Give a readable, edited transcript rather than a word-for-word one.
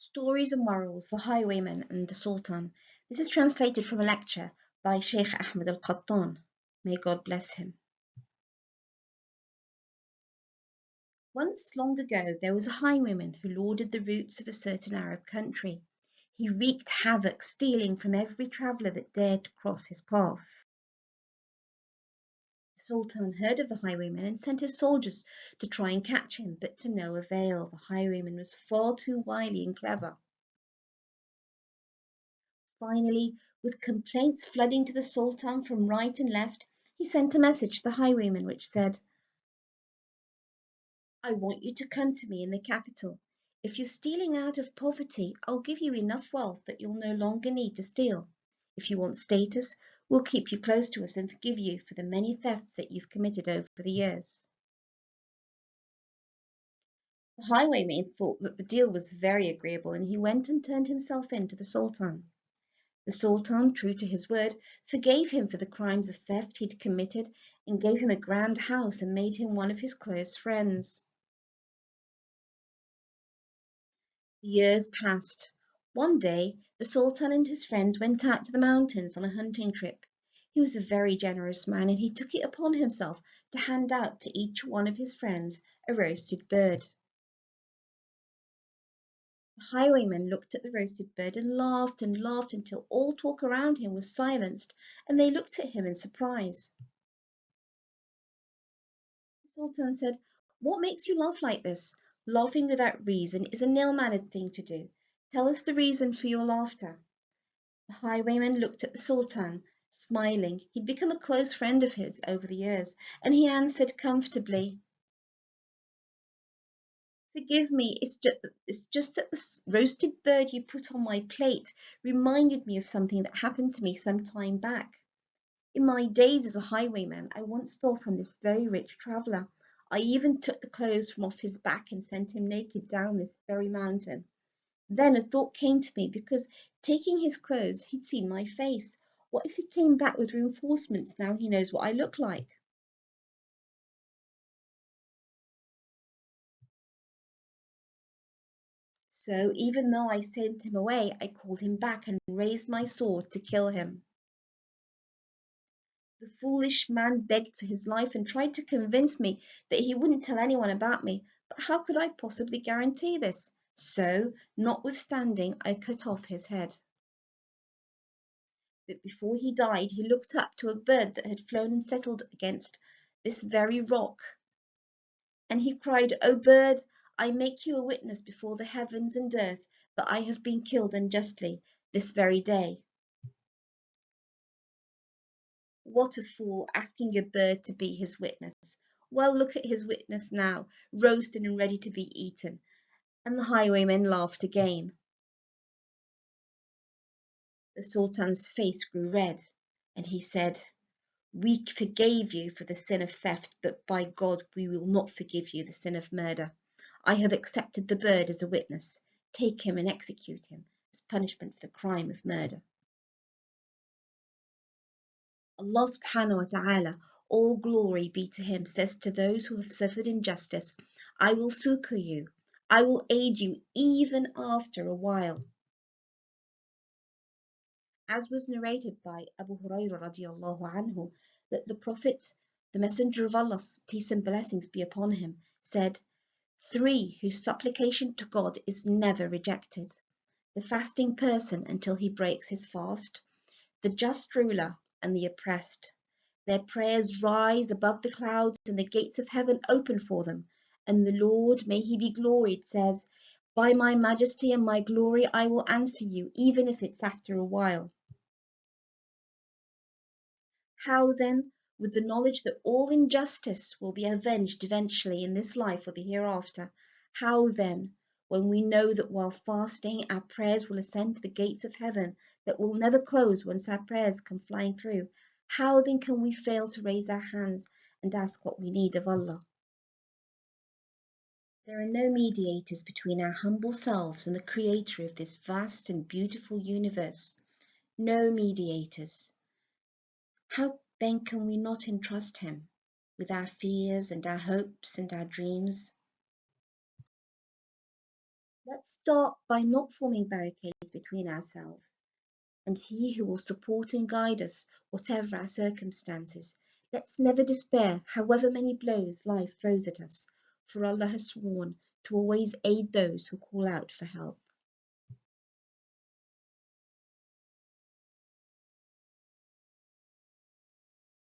Stories and Morals, The Highwayman and the Sultan. This is translated from a lecture by Sheikh Ahmed al-Qattan. May God bless him. Once long ago there was a highwayman who lorded the routes of a certain Arab country. He wreaked havoc, stealing from every traveller that dared to cross his path. The Sultan heard of the highwayman and sent his soldiers to try and catch him, but to no avail. The highwayman was far too wily and clever. Finally, with complaints flooding to the Sultan from right and left, he sent a message to the highwayman which said, "I want you to come to me in the capital. If you're stealing out of poverty, I'll give you enough wealth that you'll no longer need to steal. If you want status, we'll keep you close to us and forgive you for the many thefts that you've committed over the years." The highwayman thought that the deal was very agreeable, and he went and turned himself in to the Sultan. The Sultan, true to his word, forgave him for the crimes of theft he'd committed and gave him a grand house and made him one of his close friends. The years passed. One day the Sultan and his friends went out to the mountains on a hunting trip. He was a very generous man, and he took it upon himself to hand out to each one of his friends a roasted bird. The highwayman looked at the roasted bird and laughed until all talk around him was silenced, and they looked at him in surprise. The Sultan said, "What makes you laugh like this? Laughing without reason is an ill-mannered thing to do. Tell us the reason for your laughter." The highwayman looked at the Sultan, smiling. He'd become a close friend of his over the years, and he answered comfortably, "Forgive me, it's just that the roasted bird you put on my plate reminded me of something that happened to me some time back. In my days as a highwayman, I once stole from this very rich traveller. I even took the clothes from off his back and sent him naked down this very mountain. Then a thought came to me, because taking his clothes he'd seen my face. What if he came back with reinforcements now he knows what I look like?" So even though I sent him away, I called him back and raised my sword to kill him. The foolish man begged for his life and tried to convince me that he wouldn't tell anyone about me, but how could I possibly guarantee this? So, notwithstanding, I cut off his head. But before he died, he looked up to a bird that had flown and settled against this very rock, and he cried, "O bird, I make you a witness before the heavens and earth that I have been killed unjustly this very day." What a fool, asking a bird to be his witness! Well, look at his witness now, roasted and ready to be eaten. And the highwayman laughed again. The Sultan's face grew red, and he said, "We forgave you for the sin of theft, but by God we will not forgive you the sin of murder. I have accepted the bird as a witness. Take him and execute him as punishment for the crime of murder." Allah subhanahu wa ta'ala, all glory be to him, says to those who have suffered injustice, "I will succor you, I will aid you even after a while." As was narrated by Abu Hurairah radiallahu anhu, that the Prophet, the Messenger of Allah, peace and blessings be upon him, said, "Three whose supplication to God is never rejected: the fasting person until he breaks his fast, the just ruler, and the oppressed. Their prayers rise above the clouds and the gates of heaven open for them, and the Lord, may he be gloried, says, 'By my majesty and my glory I will answer you, even if it's after a while.'" How then, with the knowledge that all injustice will be avenged eventually in this life or the hereafter, how then, when we know that while fasting our prayers will ascend to the gates of heaven that will never close once our prayers come flying through, how then can we fail to raise our hands and ask what we need of Allah? There are no mediators between our humble selves and the Creator of this vast and beautiful universe. No mediators. How then can we not entrust him with our fears and our hopes and our dreams? Let's start by not forming barricades between ourselves and He who will support and guide us, whatever our circumstances. Let's never despair, however many blows life throws at us, for Allah has sworn to always aid those who call out for help.